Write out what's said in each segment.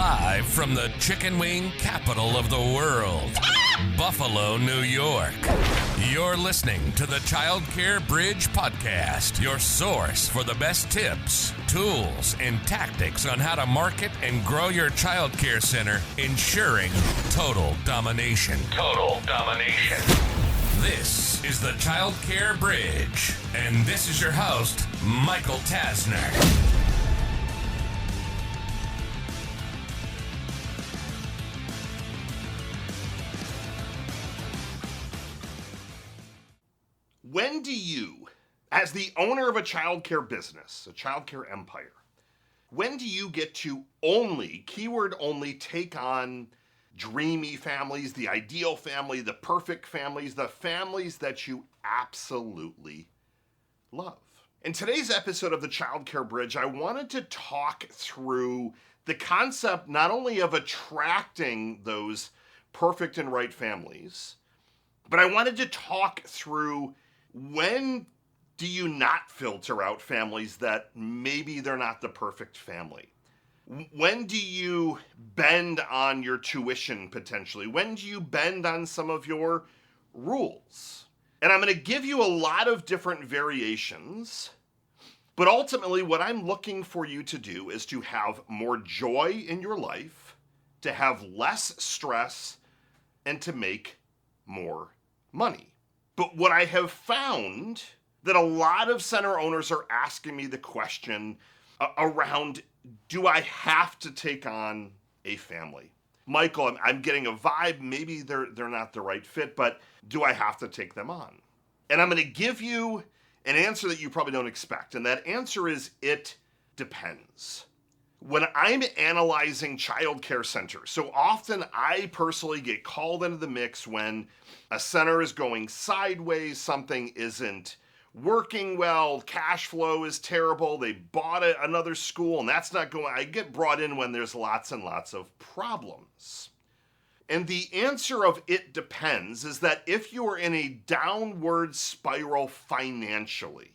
Live from the chicken wing capital of the world, Buffalo, New York. You're listening to the Childcare Bridge podcast, your source for the best tips, tools, and tactics on how to market and grow your childcare center, ensuring total domination. Total domination. This is the Childcare Bridge, and this is your host, Michael Tasner. When do you, as the owner of a childcare business, a childcare empire, when do you get to only, keyword only, take on dreamy families, the ideal family, the perfect families, the families that you absolutely love? In today's episode of the Childcare Bridge, I wanted to talk through the concept not only of attracting those perfect and right families, but I wanted to talk through when do you not filter out families that maybe they're not the perfect family? When do you bend on your tuition potentially? When do you bend on some of your rules? And I'm going to give you a lot of different variations, but ultimately what I'm looking for you to do is to have more joy in your life, to have less stress, and to make more money. But what I have found that a lot of center owners are asking me the question around, do I have to take on a family? Michael, I'm getting a vibe, maybe they're not the right fit, but do I have to take them on? And I'm going to give you an answer that you probably don't expect, and that answer is it depends. When I'm analyzing childcare centers, so often I personally get called into the mix when a center is going sideways, something isn't working well, cash flow is terrible, they bought another school and that's not going. I get brought in when there's lots and lots of problems. And the answer of it depends is that if you are in a downward spiral financially,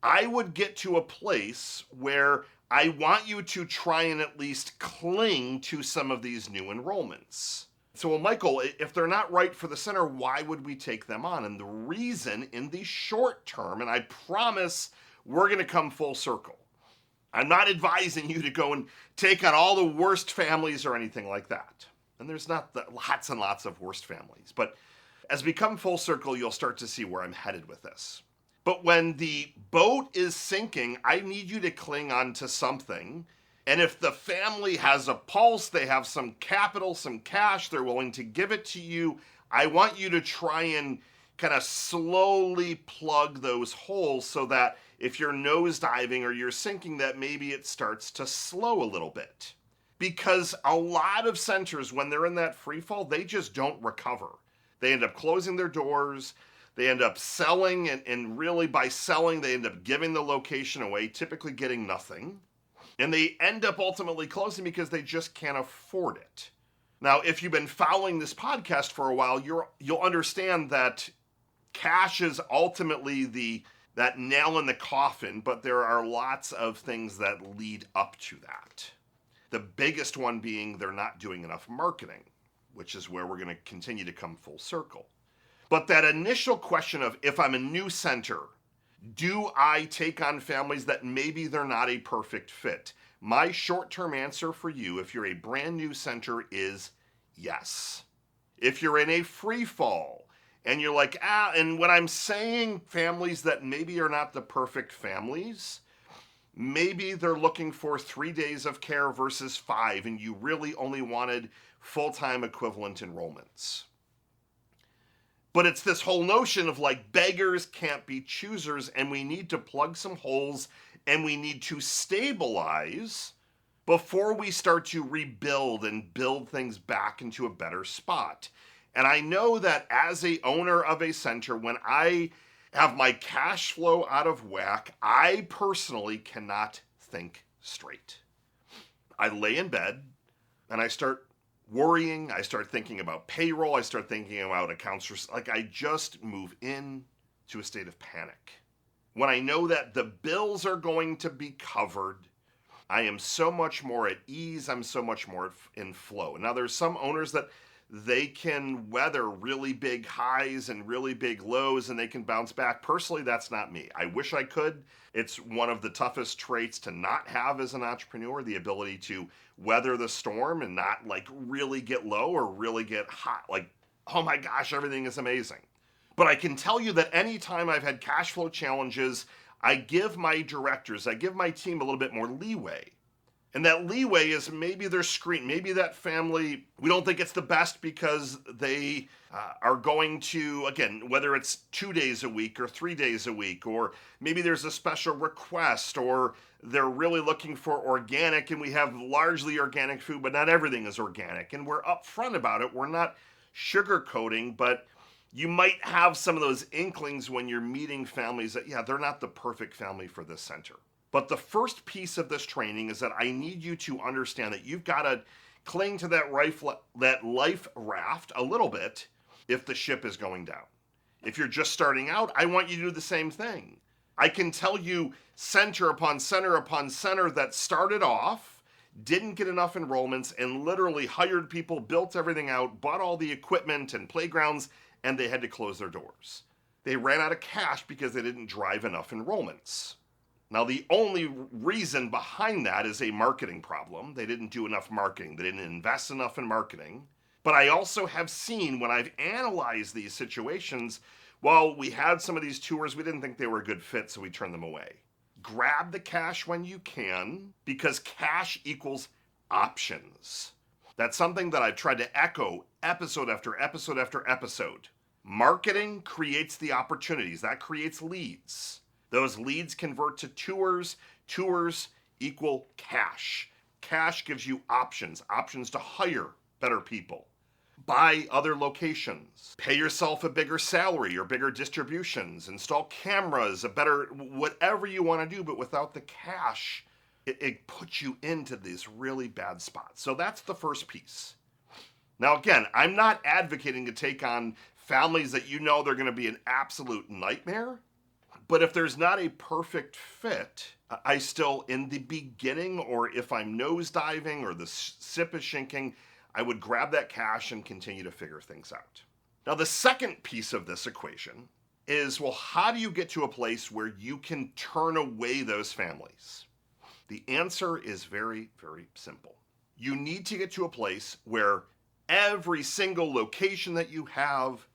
I would get to a place where I want you to try and at least cling to some of these new enrollments. So, well, Michael, if they're not right for the center, why would we take them on? And the reason in the short term, and I promise we're going to come full circle. I'm not advising you to go and take on all the worst families or anything like that. And there's not lots and lots of worst families. But as we come full circle, you'll start to see where I'm headed with this. But when the boat is sinking, I need you to cling on to something. And if the family has a pulse, they have some capital, some cash, they're willing to give it to you, I want you to try and kind of slowly plug those holes so that if you're nosediving or you're sinking, that maybe it starts to slow a little bit. Because a lot of centers, when they're in that free fall, they just don't recover. They end up closing their doors. They end up selling, and really by selling, they end up giving the location away, typically getting nothing. And they end up ultimately closing because they just can't afford it. Now, if you've been following this podcast for a while, you'll understand that cash is ultimately that nail in the coffin, but there are lots of things that lead up to that. The biggest one being they're not doing enough marketing, which is where we're going to continue to come full circle. But that initial question of if I'm a new center, do I take on families that maybe they're not a perfect fit? My short-term answer for you, if you're a brand new center, is yes. If you're in a free fall and you're like, and when I'm saying families that maybe are not the perfect families, maybe they're looking for 3 days of care versus 5, and you really only wanted full-time equivalent enrollments. But it's this whole notion of like beggars can't be choosers, and we need to plug some holes and we need to stabilize before we start to rebuild and build things back into a better spot. And I know that as a owner of a center, when I have my cash flow out of whack, I personally cannot think straight. I lay in bed and I start worrying, I start thinking about payroll, I start thinking about accounts, I just move in to a state of panic. When I know that the bills are going to be covered, I am so much more at ease. I'm so much more in flow. Now, there's some owners that they can weather really big highs and really big lows and they can bounce back. Personally, that's not me. I wish I could. It's one of the toughest traits to not have as an entrepreneur, the ability to weather the storm and not like really get low or really get hot. Like, oh my gosh, everything is amazing. But I can tell you that anytime I've had cash flow challenges, I give my directors, I give my team a little bit more leeway. And that leeway is maybe they're screened. Maybe that family, we don't think it's the best because they are going to, again, whether it's 2 days a week or 3 days a week, or maybe there's a special request, or they're really looking for organic and we have largely organic food, but not everything is organic. And we're upfront about it. We're not sugarcoating, but you might have some of those inklings when you're meeting families that, yeah, they're not the perfect family for this center. But the first piece of this training is that I need you to understand that you've got to cling to that life raft a little bit if the ship is going down. If you're just starting out, I want you to do the same thing. I can tell you center upon center upon center that started off, didn't get enough enrollments, and literally hired people, built everything out, bought all the equipment and playgrounds, and they had to close their doors. They ran out of cash because they didn't drive enough enrollments. Now, the only reason behind that is a marketing problem. They didn't do enough marketing. They didn't invest enough in marketing. But I also have seen when I've analyzed these situations, while we had some of these tours, we didn't think they were a good fit, so we turned them away. Grab the cash when you can, because cash equals options. That's something that I've tried to echo episode after episode after episode. Marketing creates the opportunities. That creates leads. Those leads convert to tours. Tours equal cash. Cash gives you options to hire better people, buy other locations, pay yourself a bigger salary or bigger distributions, install cameras, a better, whatever you want to do, but without the cash, it puts you into these really bad spots. So that's the first piece. Now, again, I'm not advocating to take on families that you know they're going to be an absolute nightmare. But if there's not a perfect fit, I still, in the beginning, or if I'm nosediving or the ship is sinking, I would grab that cash and continue to figure things out. Now, the second piece of this equation is, well, how do you get to a place where you can turn away those families? The answer is very, very simple. You need to get to a place where every single location that you have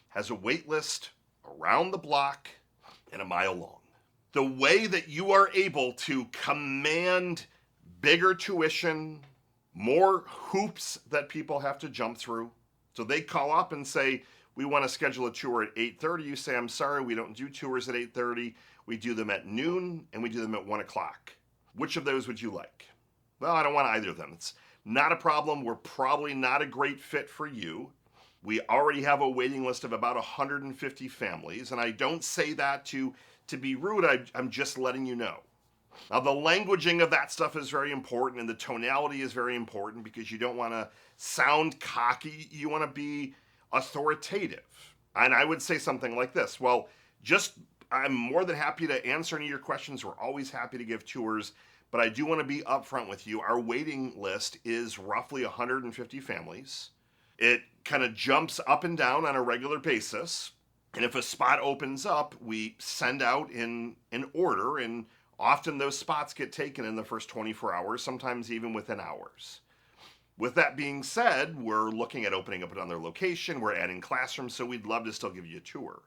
has a wait list around the block and a mile long. The way that you are able to command bigger tuition, more hoops that people have to jump through. So they call up and say, we want to schedule a tour at 8:30. You say, I'm sorry, we don't do tours at 8:30. We do them at noon and we do them at 1 o'clock. Which of those would you like? Well, I don't want either of them. It's not a problem. We're probably not a great fit for you. We already have a waiting list of about 150 families, and I don't say that to be rude. I'm just letting you know. Now, the languaging of that stuff is very important, and the tonality is very important because you don't want to sound cocky. You want to be authoritative. And I would say something like this. Well, I'm more than happy to answer any of your questions. We're always happy to give tours, but I do want to be upfront with you. Our waiting list is roughly 150 families. It kind of jumps up and down on a regular basis. And if a spot opens up, we send out in an order, and often those spots get taken in the first 24 hours, sometimes even within hours. With that being said, we're looking at opening up another location. We're adding classrooms, so we'd love to still give you a tour.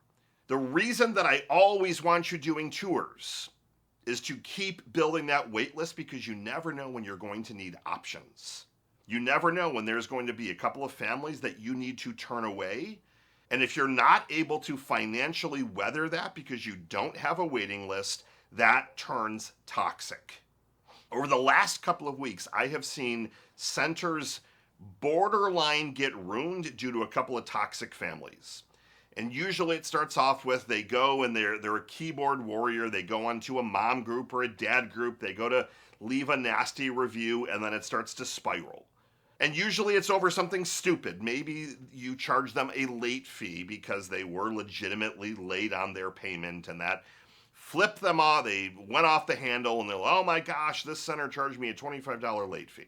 The reason that I always want you doing tours is to keep building that wait list, because you never know when you're going to need options. You never know when there's going to be a couple of families that you need to turn away. And if you're not able to financially weather that because you don't have a waiting list, that turns toxic. Over the last couple of weeks, I have seen centers borderline get ruined due to a couple of toxic families. And usually it starts off with they go and they're a keyboard warrior. They go onto a mom group or a dad group. They go to leave a nasty review, and then it starts to spiral. And usually it's over something stupid. Maybe you charge them a late fee because they were legitimately late on their payment, and that flipped them off. They went off the handle and they're like, oh my gosh, this center charged me a $25 late fee.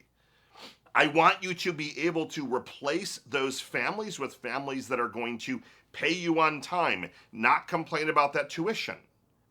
I want you to be able to replace those families with families that are going to pay you on time, not complain about that tuition.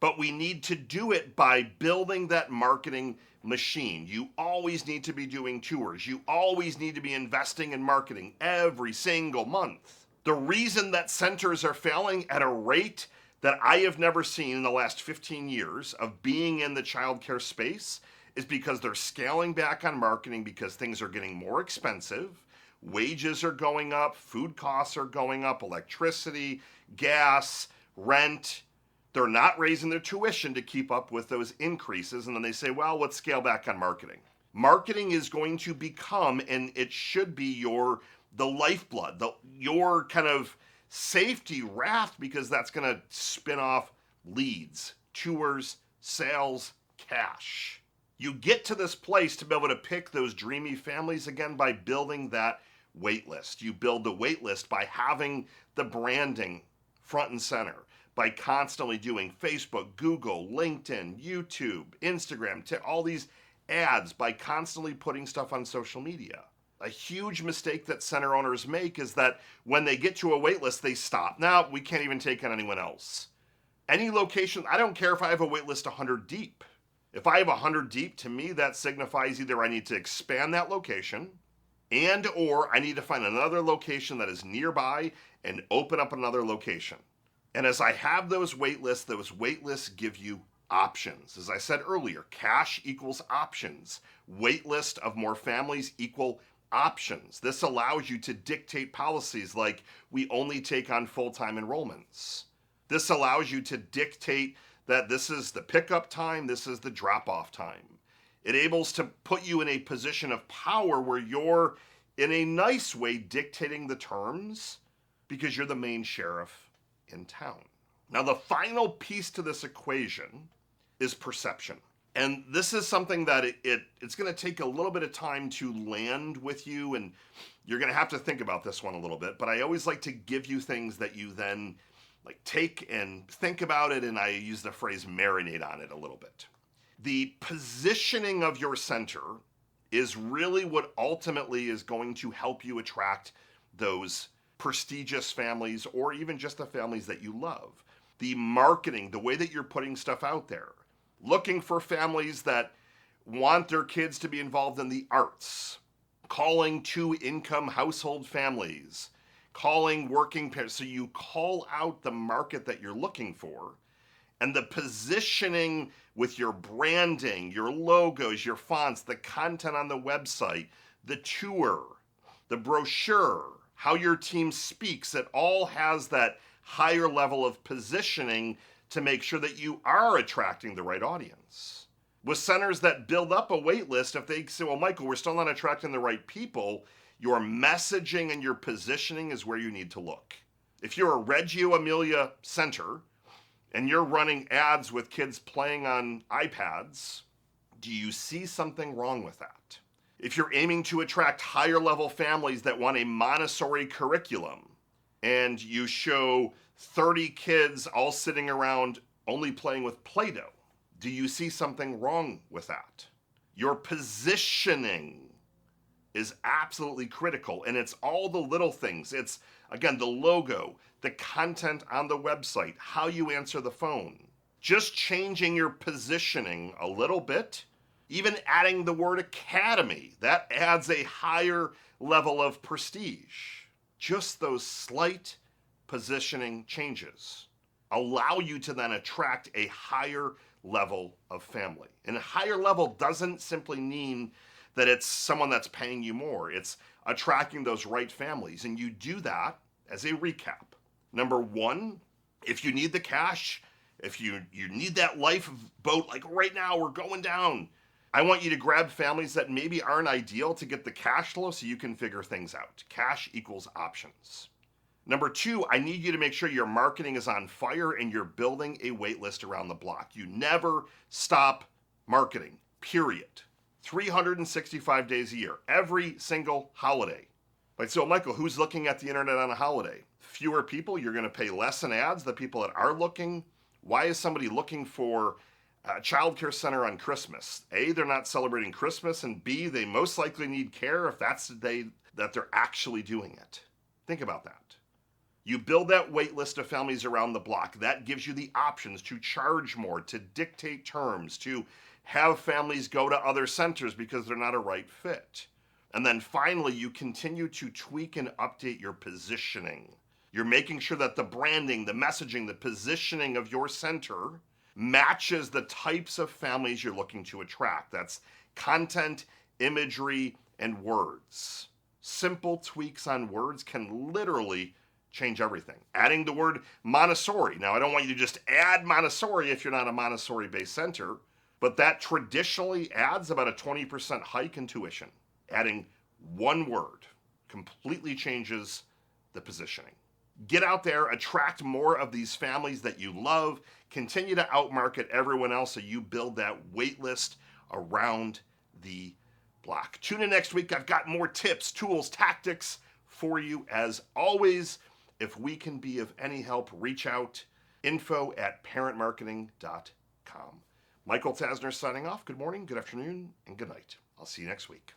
But we need to do it by building that marketing machine. You always need to be doing tours. You always need to be investing in marketing every single month. The reason that centers are failing at a rate that I have never seen in the last 15 years of being in the childcare space is because they're scaling back on marketing because things are getting more expensive. Wages are going up, food costs are going up, electricity, gas, rent. They're not raising their tuition to keep up with those increases. And then they say, well, let's scale back on marketing. Marketing is going to become, and it should be the lifeblood, your kind of safety raft, because that's going to spin off leads, tours, sales, cash. You get to this place to be able to pick those dreamy families again by building that wait list. You build the wait list by having the branding front and center, by constantly doing Facebook, Google, LinkedIn, YouTube, Instagram, all these ads, by constantly putting stuff on social media. A huge mistake that center owners make is that when they get to a wait list, they stop. Now, we can't even take on anyone else. Any location, I don't care if I have a wait list 100 deep. If I have 100 deep, to me, that signifies either I need to expand that location or I need to find another location that is nearby and open up another location. And as I have those wait lists give you options. As I said earlier, cash equals options. Wait list of more families equal options. This allows you to dictate policies like we only take on full-time enrollments. This allows you to dictate that this is the pickup time, this is the drop-off time. It enables to put you in a position of power where you're, in a nice way, dictating the terms because you're the main sheriff in town. Now, the final piece to this equation is perception. And this is something that it's going to take a little bit of time to land with you, and you're going to have to think about this one a little bit. But I always like to give you things that you then take and think about it, and I use the phrase marinate on it a little bit. The positioning of your center is really what ultimately is going to help you attract those prestigious families or even just the families that you love. The marketing, the way that you're putting stuff out there, looking for families that want their kids to be involved in the arts, calling two-income household families, calling working parents. So you call out the market that you're looking for, and the positioning with your branding, your logos, your fonts, the content on the website, the tour, the brochure, how your team speaks, it all has that higher level of positioning to make sure that you are attracting the right audience. With centers that build up a wait list, if they say, well, Michael, we're still not attracting the right people, your messaging and your positioning is where you need to look. If you're a Reggio Emilia center and you're running ads with kids playing on iPads, do you see something wrong with that? If you're aiming to attract higher level families that want a Montessori curriculum and you show 30 kids all sitting around only playing with Play-Doh, do you see something wrong with that? Your positioning is absolutely critical, and it's all the little things. It's, again, the logo, the content on the website, how you answer the phone. Just changing your positioning a little bit, even adding the word academy, that adds a higher level of prestige. Just those slight positioning changes allow you to then attract a higher level of family. And a higher level doesn't simply mean that it's someone that's paying you more. It's attracting those right families. And you do that as a recap. Number one, if you need the cash, if you need that lifeboat, like right now we're going down, I want you to grab families that maybe aren't ideal to get the cash flow so you can figure things out. Cash equals options. Number two, I need you to make sure your marketing is on fire and you're building a wait list around the block. You never stop marketing, period. 365 days a year, every single holiday. Like, so Michael, who's looking at the internet on a holiday? Fewer people, you're going to pay less in ads. The people that are looking Why is somebody looking for a childcare center on Christmas? A, they're not celebrating Christmas, and B, they most likely need care if that's the day that they're actually doing it. Think about that. You build that wait list of families around the block. That gives you the options to charge more, to dictate terms, to have families go to other centers because they're not a right fit. And then finally, you continue to tweak and update your positioning. You're making sure that the branding, the messaging, the positioning of your center matches the types of families you're looking to attract. That's content, imagery, and words. Simple tweaks on words can literally change everything. Adding the word Montessori. Now, I don't want you to just add Montessori if you're not a Montessori-based center, but that traditionally adds about a 20% hike in tuition. Adding one word completely changes the positioning. Get out there, attract more of these families that you love, continue to outmarket everyone else so you build that wait list around the block. Tune in next week. I've got more tips, tools, tactics for you as always. If we can be of any help, reach out. info@parentmarketing.com. Michael Tasner signing off. Good morning, good afternoon, and good night. I'll see you next week.